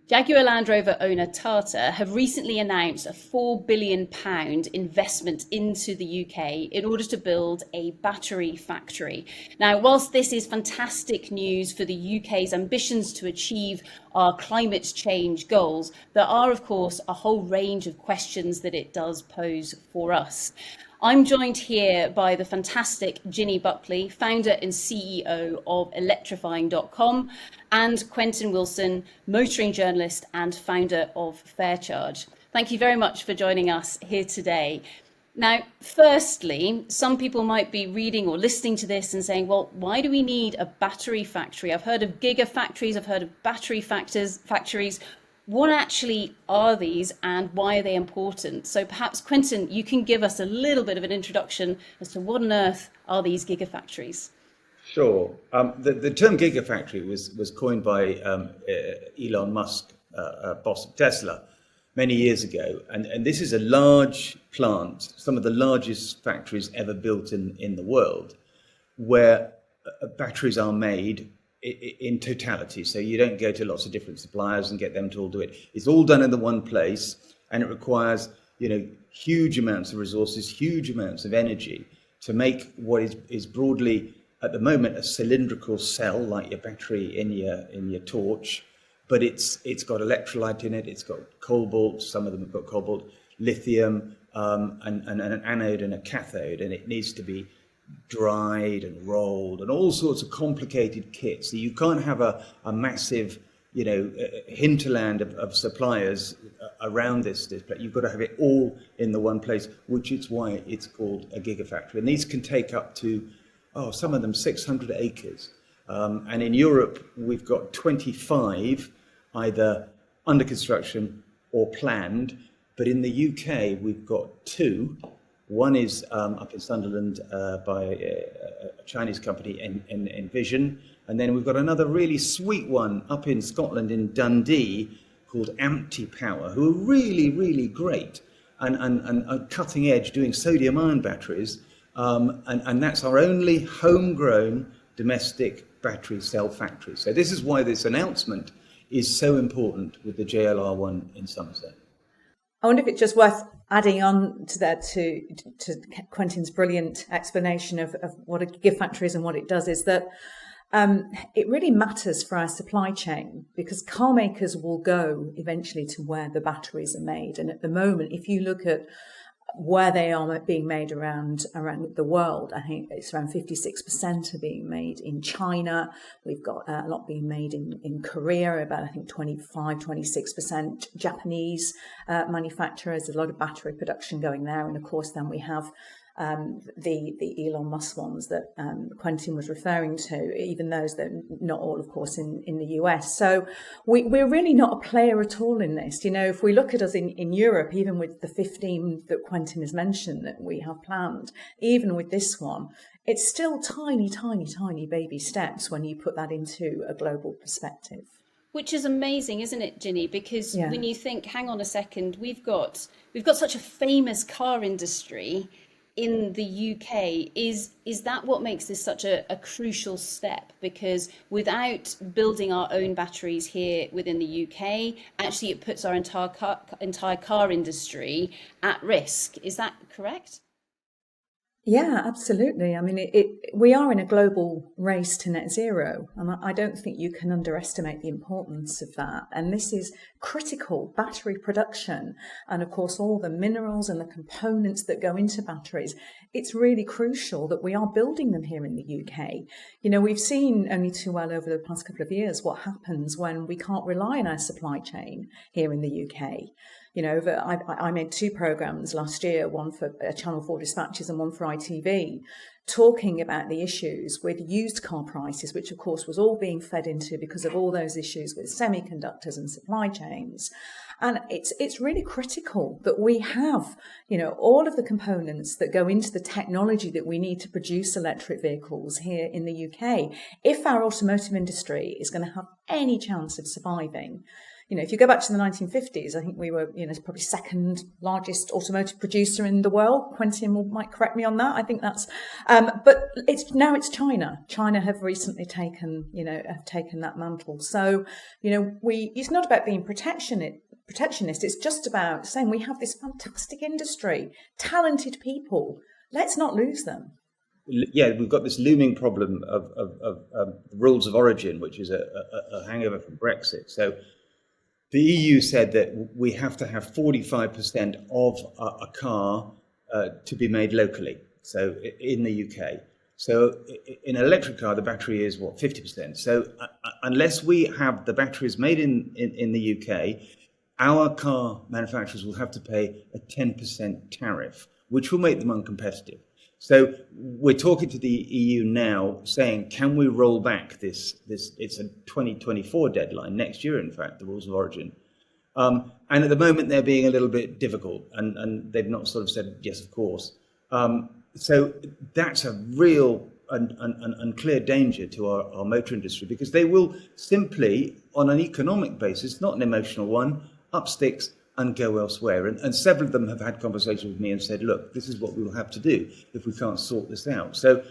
Jaguar Land Rover owner Tata have recently announced a £4 billion investment into the UK in order to build a battery factory. Now, whilst this is fantastic news for the UK's ambitions to achieve our climate change goals, there are, of course, a whole range of questions that it does pose for us. I'm joined here by the fantastic Ginny Buckley, founder and CEO of electrifying.com, and Quentin Wilson, motoring journalist and founder of Faircharge. Thank you very much for joining us here today. Now, firstly, some people might be reading or listening to this and saying, well, why do we need a battery factory? I've heard of gigafactories, I've heard of battery factories. What actually are these and why are they important? So perhaps, Quentin, you can give us a little bit of an introduction as to what on earth are these gigafactories? Sure. The term gigafactory was coined by Elon Musk, boss of Tesla, many years ago. And this is a large plant, some of the largest factories ever built in the world, where batteries are made in totality. So you don't go to lots of different suppliers and get them to all do it. It's all done in the one place, and it requires, huge amounts of resources, huge amounts of energy to make what is broadly at the moment a cylindrical cell, like your battery in your torch, but it's got electrolyte in it, it's got cobalt, some of them have got cobalt, lithium, and an anode and a cathode, and it needs to be dried and rolled and all sorts of complicated kits. So you can't have a massive, hinterland of suppliers around this, but you've got to have it all in the one place, which is why it's called a gigafactory. And these can take up to, some of them 600 acres. And in Europe, we've got 25 either under construction or planned. But in the UK, we've got 2. One is up in Sunderland by a Chinese company, Envision. And then we've got another really sweet one up in Scotland in Dundee called Ampty Power, who are really, really great and cutting edge doing sodium ion batteries. And that's our only homegrown domestic battery cell factory. So this is why this announcement is so important with the JLR one in Somerset. I wonder if it's just worth adding on to that, to Quentin's brilliant explanation of what a gigafactory is and what it does, is that it really matters for our supply chain, because car makers will go eventually to where the batteries are made. And at the moment, if you look at where they are being made around the world, I think it's around 56% are being made in China. We've got a lot being made in Korea, about I think 26% Japanese manufacturers, a lot of battery production going there. And of course, then we have the Elon Musk ones that Quentin was referring to, even those that not all, of course, in the US. So we're really not a player at all in this. If we look at us in Europe, even with the 15 that Quentin has mentioned that we have planned, even with this one, it's still tiny, tiny, tiny baby steps when you put that into a global perspective. Which is amazing, isn't it, Ginny? Because when you think, hang on a second, we've got such a famous car industry in the UK. Is that what makes this such a crucial step? Because without building our own batteries here within the UK, actually it puts our entire car industry at risk. Is that correct? Yeah, absolutely. I mean, we are in a global race to net zero, and I don't think you can underestimate the importance of that. And this is critical. Battery production, and of course, all the minerals and the components that go into batteries. It's really crucial that we are building them here in the UK. We've seen only too well over the past couple of years what happens when we can't rely on our supply chain here in the UK. I made 2 programs last year, one for Channel 4 Dispatches and one for ITV, talking about the issues with used car prices, which of course was all being fed into because of all those issues with semiconductors and supply chains. And it's really critical that we have, all of the components that go into the technology that we need to produce electric vehicles here in the UK. If our automotive industry is going to have any chance of surviving, if you go back to the 1950s, I think we were, probably second largest automotive producer in the world. Quentin might correct me on that. I think that's, but it's China. China have recently taken that mantle. So, it's not about being protectionist. It's just about saying we have this fantastic industry, talented people. Let's not lose them. Yeah, we've got this looming problem of rules of origin, which is a hangover from Brexit. So the EU said that we have to have 45% of a car to be made locally, so in the UK. So in an electric car, the battery is 50%. So unless we have the batteries made in the UK, our car manufacturers will have to pay a 10% tariff, which will make them uncompetitive. So we're talking to the EU now saying, can we roll back this? It's a 2024 deadline, next year, in fact, the rules of origin. And at the moment, they're being a little bit difficult, and they've not sort of said, yes, of course. So that's a real and clear danger to our motor industry, because they will simply, on an economic basis, not an emotional one, up sticks and go elsewhere. And several of them have had conversations with me and said, look, this is what we will have to do if we can't sort this out. So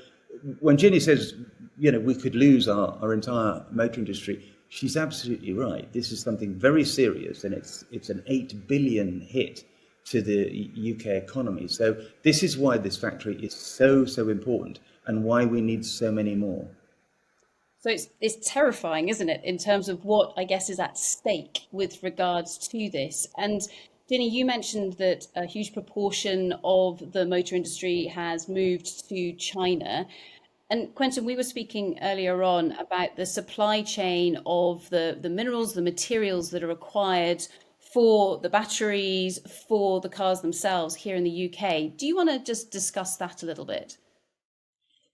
when Ginny says, we could lose our entire motor industry, she's absolutely right. This is something very serious, and it's an 8 billion hit to the UK economy. So this is why this factory is so important, and why we need so many more. So it's terrifying, isn't it, in terms of what I guess is at stake with regards to this. And Ginny, you mentioned that a huge proportion of the motor industry has moved to China. And Quentin, we were speaking earlier on about the supply chain of the minerals, the materials that are required for the batteries, for the cars themselves here in the UK. Do you want to just discuss that a little bit?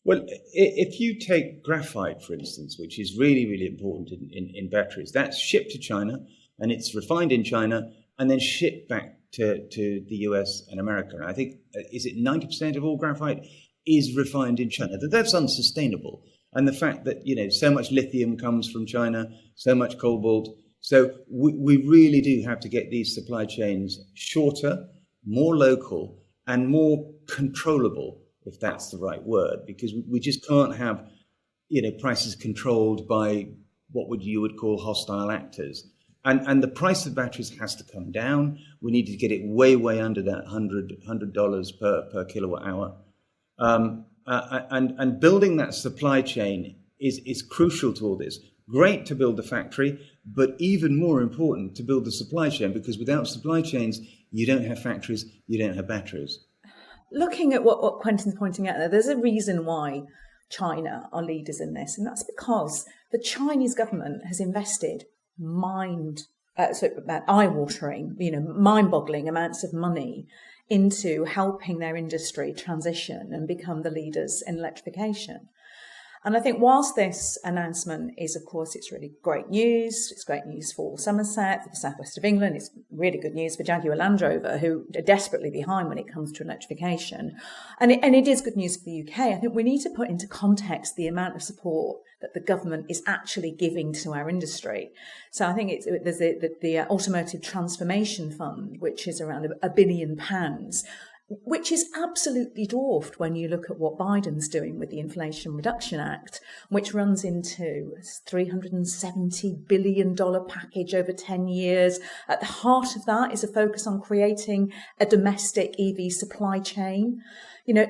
Well, if you take graphite, for instance, which is really important in batteries, that's shipped to China and it's refined in China and then shipped back to the US and America. And I think, is it 90% of all graphite is refined in China? That's unsustainable. And the fact that, so much lithium comes from China, so much cobalt. So we really do have to get these supply chains shorter, more local, and more controllable, if that's the right word, because we just can't have, prices controlled by what you would call hostile actors. And the price of batteries has to come down. We need to get it way under that $100 per kilowatt hour. And building that supply chain is crucial to all this. Great to build the factory, but even more important to build the supply chain, because without supply chains, you don't have factories, you don't have batteries. Looking at what Quentin's pointing out there's a reason why China are leaders in this, and that's because the Chinese government has invested eye-watering, mind-boggling amounts of money into helping their industry transition and become the leaders in electrification. And I think whilst this announcement is, of course, it's really great news. It's great news for Somerset, for the southwest of England. It's really good news for Jaguar Land Rover, who are desperately behind when it comes to electrification. And it is good news for the UK. I think we need to put into context the amount of support that the government is actually giving to our industry. So I think there's the Automotive Transformation Fund, which is around £1 billion, which is absolutely dwarfed when you look at what Biden's doing with the Inflation Reduction Act, which runs into a $370 billion package over 10 years. At the heart of that is a focus on creating a domestic EV supply chain.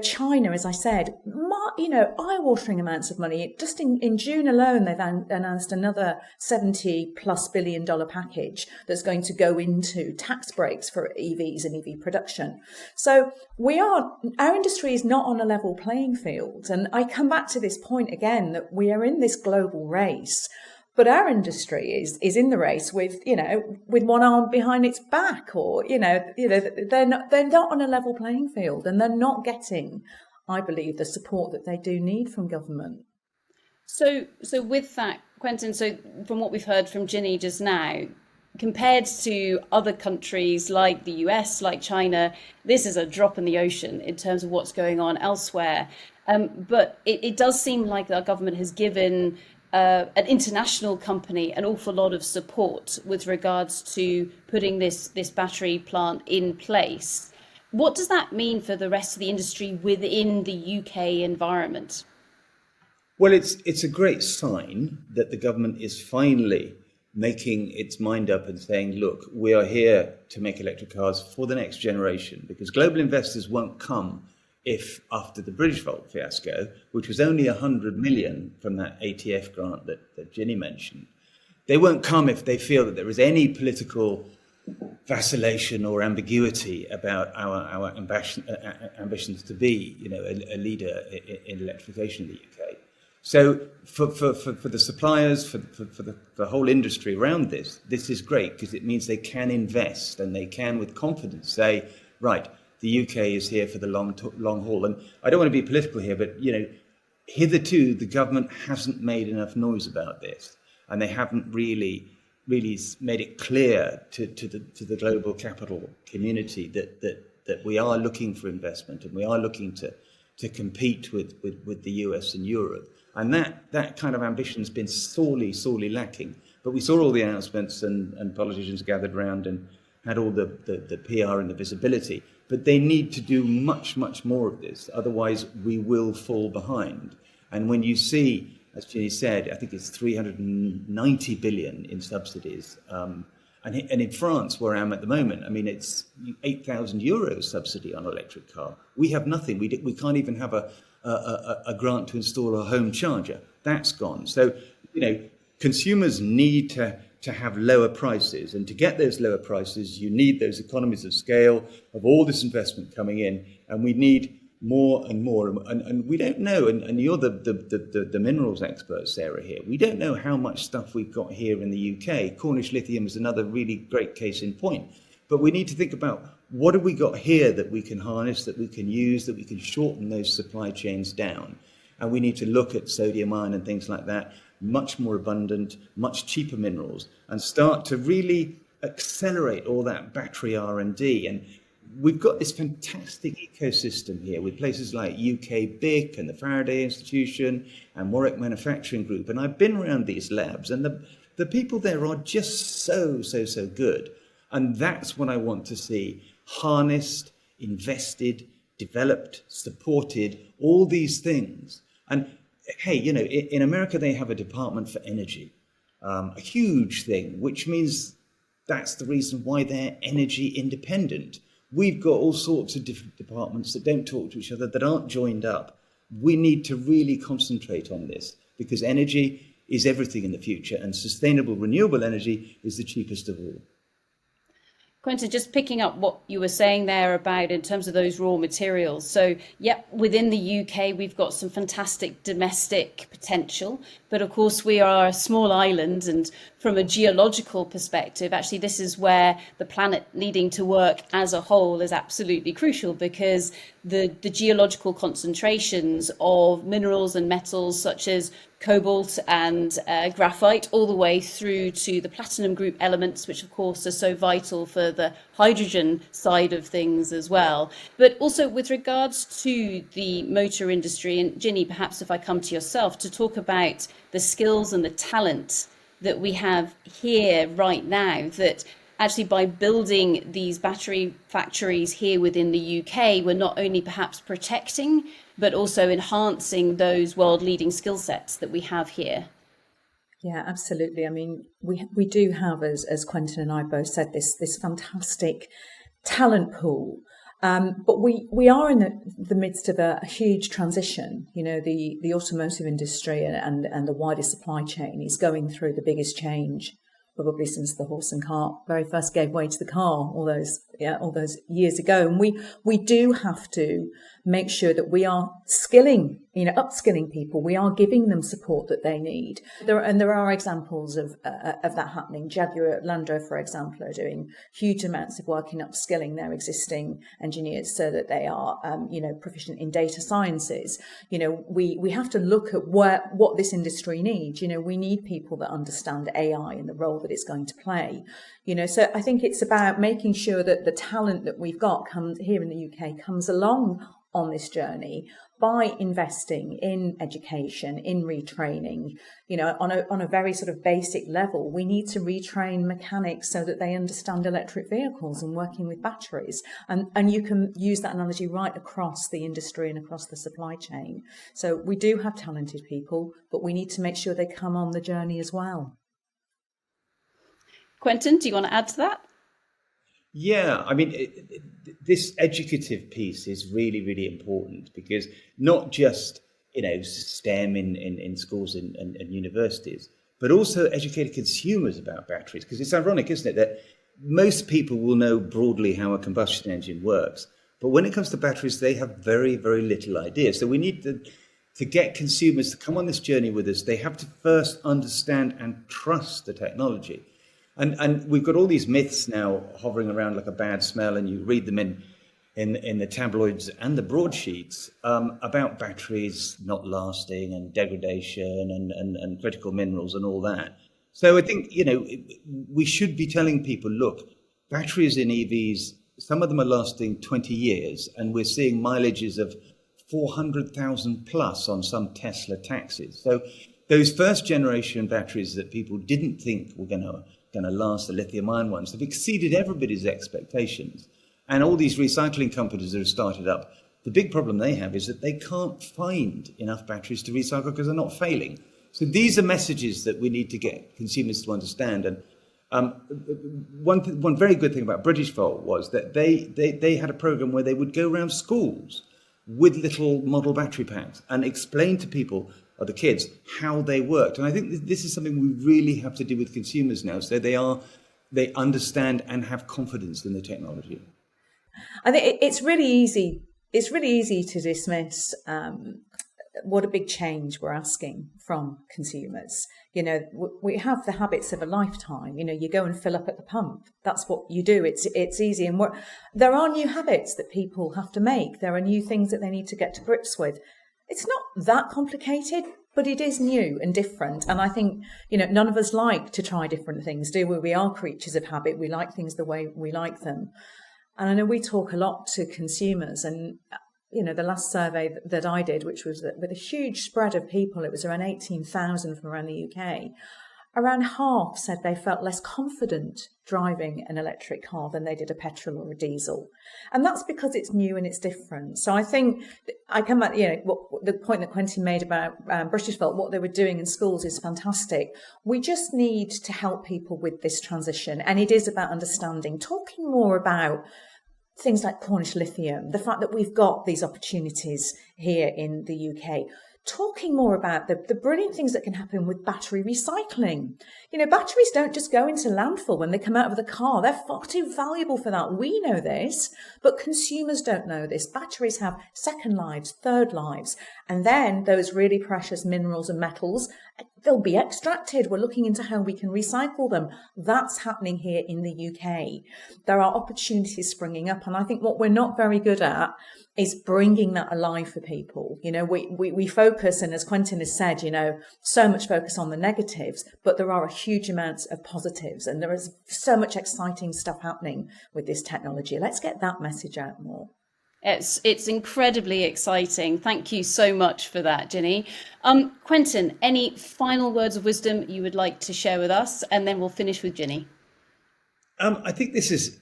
China, as I said, eye-watering amounts of money. Just in June alone, they've announced another $70+ billion package that's going to go into tax breaks for EVs and EV production. So our industry is not on a level playing field. And I come back to this point again, that we are in this global race. But our industry is in the race with one arm behind its back, or they're not on a level playing field, and they're not getting, I believe, the support that they do need from government. So with that, Quentin, so from what we've heard from Ginny just now, compared to other countries like the US, like China, this is a drop in the ocean in terms of what's going on elsewhere. But it does seem like our government has given an international company an awful lot of support with regards to putting this battery plant in place. What does that mean for the rest of the industry within the UK environment? Well, it's a great sign that the government is finally making its mind up and saying, look, we are here to make electric cars for the next generation, because global investors won't come if, after the Bridgeville fiasco, which was only 100 million from that ATF grant that Ginny mentioned, they won't come if they feel that there is any political vacillation or ambiguity about our ambitions to be, a leader in electrification in the UK. So for the suppliers, for the whole industry around this is great, because it means they can invest and they can with confidence say, right, the UK is here for the long haul. And I don't want to be political here, but hitherto the government hasn't made enough noise about this, and they haven't really made it clear to the global capital community that we are looking for investment and we are looking to compete with the US and Europe. And that kind of ambition has been sorely lacking. But we saw all the announcements and politicians gathered around and had all the PR and the visibility. But they need to do much more of this. Otherwise, we will fall behind. And when you see, as Ginny said, I think it's 390 billion in subsidies. And in France, where I am at the moment, I mean, it's 8,000 euros subsidy on an electric car. We have nothing. We can't even have a grant to install a home charger. That's gone. So, consumers need to have lower prices. And to get those lower prices, you need those economies of scale of all this investment coming in. And we need more and more. And we don't know, and you're the minerals expert, Sarah, here. We don't know how much stuff we've got here in the UK. Cornish lithium is another really great case in point. But we need to think about, what have we got here that we can harness, that we can use, that we can shorten those supply chains down? And we need to look at sodium ion and things like that, much more abundant, much cheaper minerals, and start to really accelerate all that battery R&D. And we've got this fantastic ecosystem here with places like UK BIC and the Faraday Institution and Warwick Manufacturing Group. And I've been around these labs, and the people there are just so good. And that's what I want to see harnessed, invested, developed, supported, all these things. And hey, in America, they have a department for energy, a huge thing, which means that's the reason why they're energy independent. We've got all sorts of different departments that don't talk to each other, that aren't joined up. We need to really concentrate on this, because energy is everything in the future, and sustainable renewable energy is the cheapest of all. Quentin, just picking up what you were saying there about in terms of those raw materials. So, yep, within the UK, we've got some fantastic domestic potential. But of course, we are a small island. And from a geological perspective, actually, this is where the planet needing to work as a whole is absolutely crucial, because the geological concentrations of minerals and metals such as cobalt and graphite, all the way through to the platinum group elements, which of course are so vital for the hydrogen side of things as well. But also with regards to the motor industry, and Ginny, perhaps if I come to yourself to talk about the skills and the talent that we have here right now, that actually by building these battery factories here within the UK, we're not only perhaps protecting, but also enhancing those world-leading skill sets that we have here. Yeah, absolutely. I mean, we do have, as Quentin and I both said, this fantastic talent pool. But we are in the midst of a huge transition. The automotive industry and the wider supply chain is going through the biggest change probably since the horse and cart very first gave way to the car all those years ago. And we do have to make sure that we are upskilling people. We are giving them support that they need. There are examples of that happening. Jaguar Land Rover, for example, are doing huge amounts of work in upskilling their existing engineers so that they are, proficient in data sciences. We have to look at what this industry needs. We need people that understand AI and the role that it's going to play. So I think it's about making sure that the talent that we've got comes here in the UK comes along on this journey by investing in education, in retraining. On a very sort of basic level, we need to retrain mechanics so that they understand electric vehicles and working with batteries. And you can use that analogy right across the industry and across the supply chain. So we do have talented people, but we need to make sure they come on the journey as well. Quentin, do you want to add to that? Yeah, I mean, this educative piece is really, really important, because not just, STEM in schools and universities, but also educating consumers about batteries. Because it's ironic, isn't it, that most people will know broadly how a combustion engine works, but when it comes to batteries, they have very, very little idea. So we need to get consumers to come on this journey with us. They have to first understand and trust the technology. And we've got all these myths now hovering around like a bad smell, and you read them in the tabloids and the broadsheets about batteries not lasting and degradation and critical minerals and all that. So I think, we should be telling people, look, batteries in EVs, some of them are lasting 20 years, and we're seeing mileages of 400,000 plus on some Tesla taxis. So those first generation batteries that people didn't think were going to last, the lithium ion ones, have exceeded everybody's expectations. And all these recycling companies that have started up, the big problem they have is that they can't find enough batteries to recycle because they're not failing. So these are messages that we need to get consumers to understand. And one very good thing about British Volt was that they had a program where they would go around schools with little model battery packs and explain to people, or the kids, how they worked. And I think this is something we really have to do with consumers now, so they understand and have confidence in the technology. I think it's really easy. It's really easy to dismiss what a big change we're asking from consumers. We have the habits of a lifetime. You go and fill up at the pump. That's what you do. It's easy. And there are new habits that people have to make. There are new things that they need to get to grips with. It's not that complicated, but it is new and different. And I think, none of us like to try different things, do we? We are creatures of habit. We like things the way we like them. And I know we talk a lot to consumers, and the last survey that I did, which was with a huge spread of people, it was around 18,000 from around the UK, around half said they felt less confident driving an electric car than they did a petrol or a diesel. And that's because it's new and it's different. So I think I come back, the point that Quentin made about British Volt, what they were doing in schools is fantastic. We just need to help people with this transition. And it is about understanding, talking more about things like Cornish lithium, the fact that we've got these opportunities here in the UK, talking more about the brilliant things that can happen with battery recycling. Batteries don't just go into landfill when they come out of the car. They're far too valuable for that. We know this, but consumers don't know this. Batteries have second lives, third lives, and then those really precious minerals and metals, they'll be extracted. We're looking into how we can recycle them. That's happening here in the UK. There are opportunities springing up, and I think what we're not very good at is bringing that alive for people. We focus, and as Quentin has said, so much focus on the negatives, but there are a huge amounts of positives, and there is so much exciting stuff happening with this technology. Let's get that message out more. It's incredibly exciting. Thank you so much for that, Ginny. Quentin, any final words of wisdom you would like to share with us? And then we'll finish with Ginny. I think this is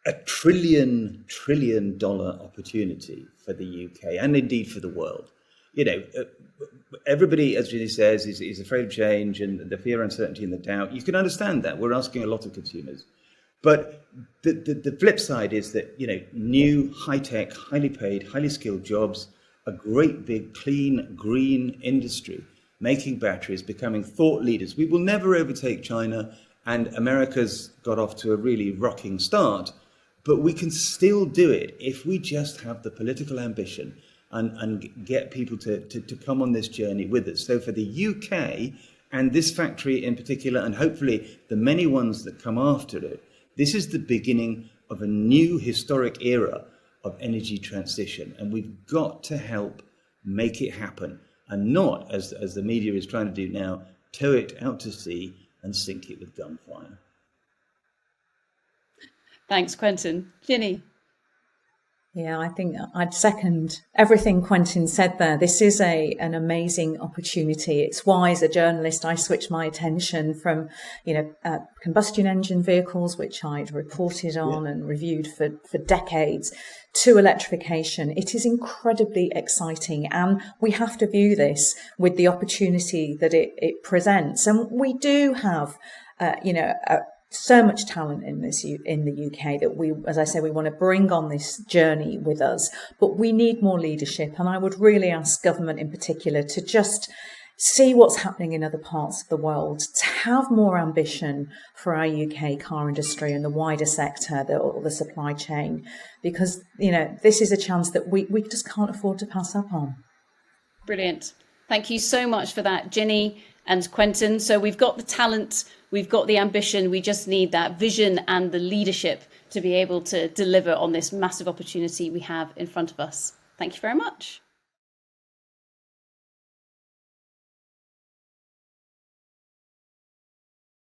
a $1 trillion opportunity for the UK and indeed for the world. Everybody, as Ginny says, is afraid of change and the fear, uncertainty and the doubt. You can understand that. We're asking a lot of consumers. But the flip side is that, new, high-tech, highly paid, highly skilled jobs, a great big, clean, green industry, making batteries, becoming thought leaders. We will never overtake China, and America's got off to a really rocking start, but we can still do it if we just have the political ambition and get people to come on this journey with us. So for the UK, and this factory in particular, and hopefully the many ones that come after it, this is the beginning of a new historic era of energy transition, and we've got to help make it happen, and not, as the media is trying to do now, tow it out to sea and sink it with gunfire. Thanks, Quentin. Ginny? Yeah, I think I'd second everything Quentin said there. This is an amazing opportunity. It's why, as a journalist, I switched my attention from, combustion engine vehicles, which I'd reported on and reviewed for decades, to electrification. It is incredibly exciting, and we have to view this with the opportunity that it presents. And we do have, so much talent in the UK that we, as I say, we want to bring on this journey with us, but we need more leadership. And I would really ask government in particular to just see what's happening in other parts of the world, to have more ambition for our UK car industry and the wider sector, the supply chain, because, this is a chance that we just can't afford to pass up on. Brilliant. Thank you so much for that, Ginny and Quentin. So we've got the talent, we've got the ambition, we just need that vision and the leadership to be able to deliver on this massive opportunity we have in front of us. Thank you very much.